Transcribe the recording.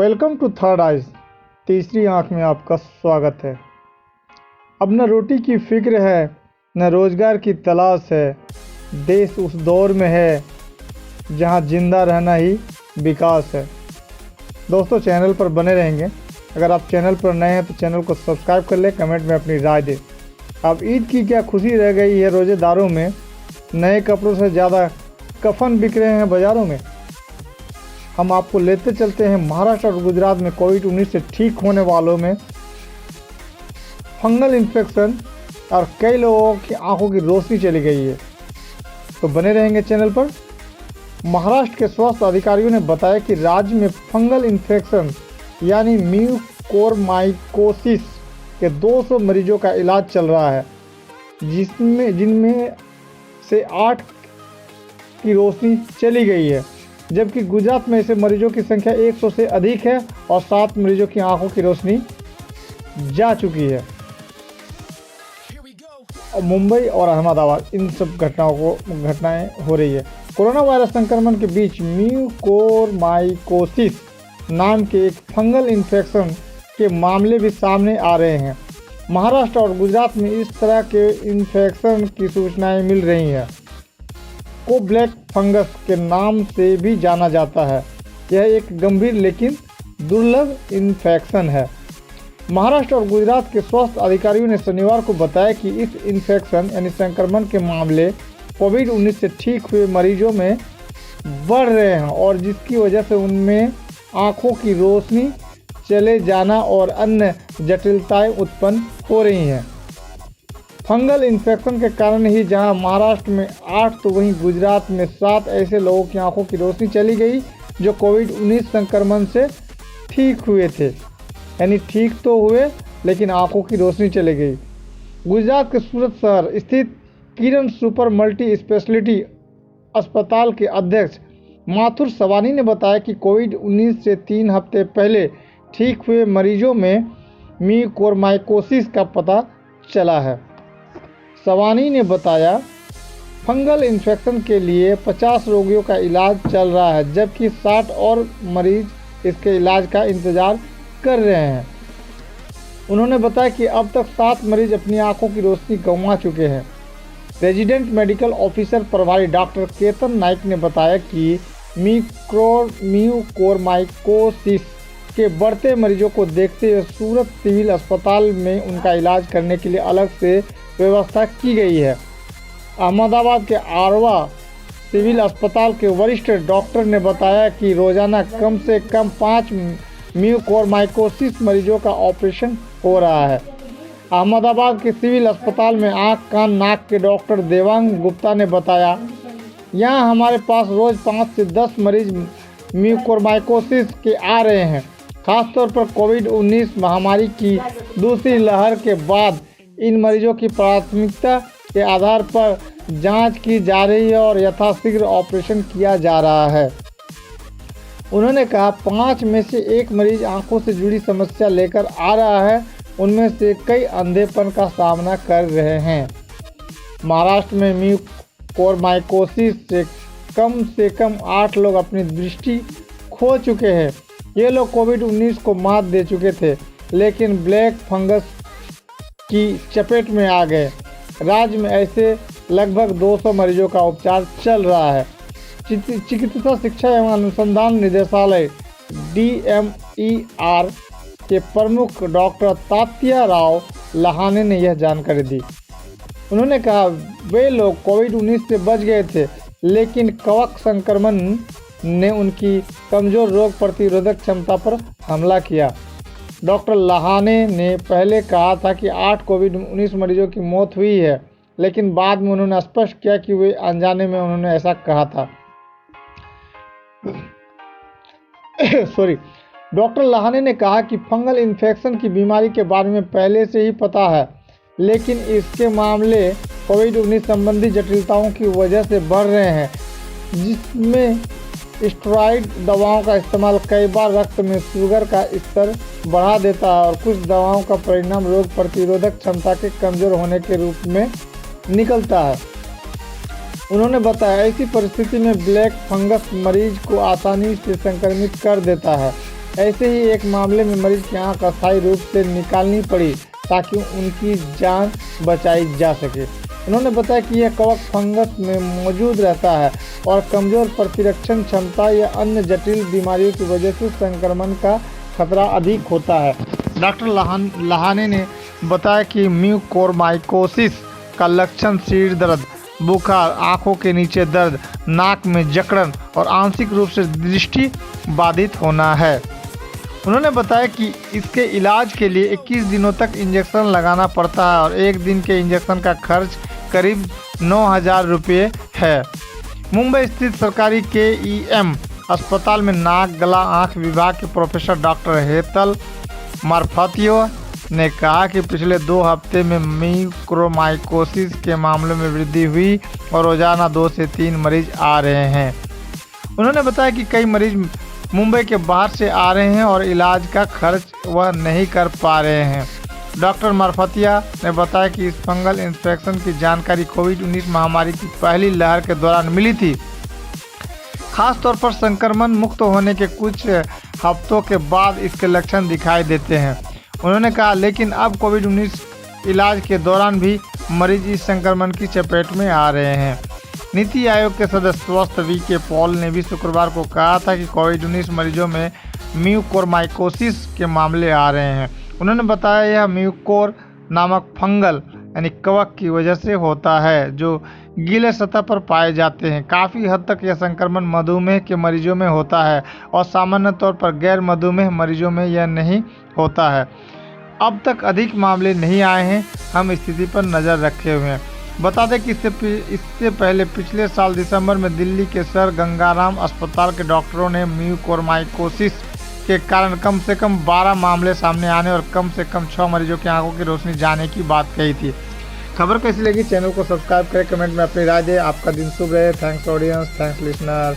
Welcome to third eyes. तीसरी आंख में आपका स्वागत है। अब न रोटी की फिक्र है न रोज़गार की तलाश है। देश उस दौर में है जहां जिंदा रहना ही विकास है। दोस्तों, चैनल पर बने रहेंगे। अगर आप चैनल पर नए हैं तो चैनल को सब्सक्राइब कर लें, कमेंट में अपनी राय दें। अब ईद की क्या खुशी रह गई है रोज़ेदारों में। नए कपड़ों से ज़्यादा कफन बिक रहे हैं बाज़ारों में। हम आपको लेते चलते हैं महाराष्ट्र और गुजरात में कोविड-19 से ठीक होने वालों में फंगल इन्फेक्शन और कई लोगों की आंखों की रोशनी चली गई है। तो बने रहेंगे चैनल पर। महाराष्ट्र के स्वास्थ्य अधिकारियों ने बताया कि राज्य में फंगल इन्फेक्शन यानी म्यूकोरमाइकोसिस के 200 मरीजों का इलाज चल रहा है, जिनमें से 8 की रोशनी चली गई है, जबकि गुजरात में ऐसे मरीजों की संख्या 100 से अधिक है और 7 मरीजों की आंखों की रोशनी जा चुकी है। और मुंबई और अहमदाबाद इन सब घटनाएं हो रही है। कोरोना वायरस संक्रमण के बीच म्यूकोरमाइकोसिस नाम के एक फंगल इन्फेक्शन के मामले भी सामने आ रहे हैं। महाराष्ट्र और गुजरात में इस तरह के इन्फेक्शन की सूचनाएं मिल रही हैं को ब्लैक फंगस के नाम से भी जाना जाता है। यह एक गंभीर लेकिन दुर्लभ इन्फेक्शन है। महाराष्ट्र और गुजरात के स्वास्थ्य अधिकारियों ने शनिवार को बताया कि इस इन्फेक्शन यानी संक्रमण के मामले कोविड-19 से ठीक हुए मरीजों में बढ़ रहे हैं और जिसकी वजह से उनमें आंखों की रोशनी चले जाना और अन्य जटिलताएं उत्पन्न हो रही हैं। फंगल इन्फेक्शन के कारण ही जहां महाराष्ट्र में 8 तो वहीं गुजरात में 7 ऐसे लोगों की आंखों की रोशनी चली गई जो कोविड-19 संक्रमण से ठीक हुए थे। यानी ठीक तो हुए लेकिन आंखों की रोशनी चली गई। गुजरात के सूरत शहर स्थित किरण सुपर मल्टी स्पेशलिटी अस्पताल के अध्यक्ष माथुर सवानी ने बताया कि कोविड-19 से 3 हफ्ते पहले ठीक हुए मरीजों में म्यूकोरमाइकोसिस का पता चला है। सवानी ने बताया, फंगल इन्फेक्शन के लिए 50 रोगियों का इलाज चल रहा है, जबकि 60 और मरीज इसके इलाज का इंतज़ार कर रहे हैं। उन्होंने बताया कि अब तक 7 मरीज अपनी आंखों की रोशनी गंवा चुके हैं। रेजिडेंट मेडिकल ऑफिसर प्रभारी डॉक्टर केतन नाइक ने बताया कि म्यूकोरमाइकोसिस के बढ़ते मरीजों को देखते हुए सूरत सिविल अस्पताल में उनका इलाज करने के लिए अलग से व्यवस्था की गई है। अहमदाबाद के आरवा सिविल अस्पताल के वरिष्ठ डॉक्टर ने बताया कि रोजाना कम से कम 5 म्यूकोरमाइकोसिस मरीजों का ऑपरेशन हो रहा है। अहमदाबाद के सिविल अस्पताल में आँख कान नाक के डॉक्टर देवांग गुप्ता ने बताया, यहाँ हमारे पास रोज़ 5 से 10 मरीज म्यूकोरमाइकोसिस के आ रहे हैं। खासतौर पर कोविड-19 महामारी की दूसरी लहर के बाद इन मरीजों की प्राथमिकता के आधार पर जांच की जा रही है और यथाशीघ्र ऑपरेशन किया जा रहा है। उन्होंने कहा, 5 में से 1 मरीज आंखों से जुड़ी समस्या लेकर आ रहा है। उनमें से कई अंधेपन का सामना कर रहे हैं। महाराष्ट्र में म्यूकोरमाइकोसिस से कम 8 लोग अपनी दृष्टि खो चुके हैं। ये लोग कोविड-19 को मात दे चुके थे लेकिन ब्लैक फंगस की चपेट में आ गए। राज्य में ऐसे लगभग 200 मरीजों का उपचार चल रहा है। चिकित्सा शिक्षा एवं अनुसंधान निदेशालय DMER के प्रमुख डॉक्टर तात्या राव लहाने ने यह जानकारी दी। उन्होंने कहा, वे लोग कोविड-19 से बच गए थे लेकिन कवक संक्रमण ने उनकी कमज़ोर रोग प्रतिरोधक क्षमता पर हमला किया। डॉक्टर लहाने ने पहले कहा था कि 8 कोविड-19 मरीजों की मौत हुई है, लेकिन बाद में उन्होंने स्पष्ट किया कि वे अनजाने में उन्होंने ऐसा कहा था। डॉक्टर लहाने ने कहा कि फंगल इन्फेक्शन की बीमारी के बारे में पहले से ही पता है, लेकिन इसके मामले कोविड-19 संबंधी जटिलताओं की वजह से बढ़ रहे हैं, जिसमें स्टेरॉइड दवाओं का इस्तेमाल कई बार रक्त में शुगर का स्तर बढ़ा देता है और कुछ दवाओं का परिणाम रोग प्रतिरोधक क्षमता के कमज़ोर होने के रूप में निकलता है। उन्होंने बताया, ऐसी परिस्थिति में ब्लैक फंगस मरीज को आसानी से संक्रमित कर देता है ऐसे ही एक मामले में मरीज की आंख अस्थायी रूप से निकालनी पड़ी ताकि उनकी जान बचाई जा सके। उन्होंने बताया कि यह कवक फंगस में मौजूद रहता है और कमजोर प्रतिरक्षण क्षमता या अन्य जटिल बीमारियों की वजह से संक्रमण का खतरा अधिक होता है। डॉक्टर लहाने ने बताया कि म्यूकोरमाइकोसिस का लक्षण सिर दर्द, बुखार, आंखों के नीचे दर्द, नाक में जकड़न और आंशिक रूप से दृष्टि बाधित होना है। उन्होंने बताया कि इसके इलाज के लिए 21 दिनों तक इंजेक्शन लगाना पड़ता है और एक दिन के इंजेक्शन का खर्च करीब 9,000 रुपये है। मुंबई स्थित सरकारी KEM अस्पताल में नाक, गला, आँख विभाग के प्रोफेसर डॉक्टर हेतल मारफतियो ने कहा कि पिछले 2 हफ्ते में म्यूकोरमाइकोसिस के मामलों में वृद्धि हुई और रोजाना 2 से 3 मरीज आ रहे हैं। उन्होंने बताया कि कई मरीज मुंबई के बाहर से आ रहे हैं और इलाज का खर्च वह नहीं कर पा रहे हैं। डॉक्टर मारफतिया ने बताया कि इस फंगल इन्फेक्शन की जानकारी कोविड-19 महामारी की पहली लहर के दौरान मिली थी। खासतौर पर संक्रमण मुक्त होने के कुछ हफ्तों के बाद इसके लक्षण दिखाई देते हैं। उन्होंने कहा, लेकिन अब कोविड-19 इलाज के दौरान भी मरीज इस संक्रमण की चपेट में आ रहे हैं। नीति आयोग के सदस्य स्वास्थ्य VK पॉल ने भी शुक्रवार को कहा था कि कोविड-19 मरीजों में म्यूकोरमाइकोसिस के मामले आ रहे हैं। उन्होंने बताया यह म्यूकोर नामक फंगल यानी कवक की वजह से होता है जो गीले सतह पर पाए जाते हैं। काफ़ी हद तक यह संक्रमण मधुमेह के मरीजों में होता है और सामान्य तौर पर गैर मधुमेह मरीजों में यह नहीं होता है। अब तक अधिक मामले नहीं आए हैं। हम स्थिति पर नज़र रखे हुए हैं। बता दें कि इससे पहले पिछले साल दिसंबर में दिल्ली के सर गंगाराम अस्पताल के डॉक्टरों ने म्यूकोरमाइकोसिस के कारण कम से कम 12 मामले सामने आने और कम से कम 6 मरीजों की आंखों की रोशनी जाने की बात कही थी। खबर कैसी लगी? चैनल को सब्सक्राइब करें, कमेंट में अपनी राय दें। आपका दिन शुभ रहे। Thanks audience, thanks listener.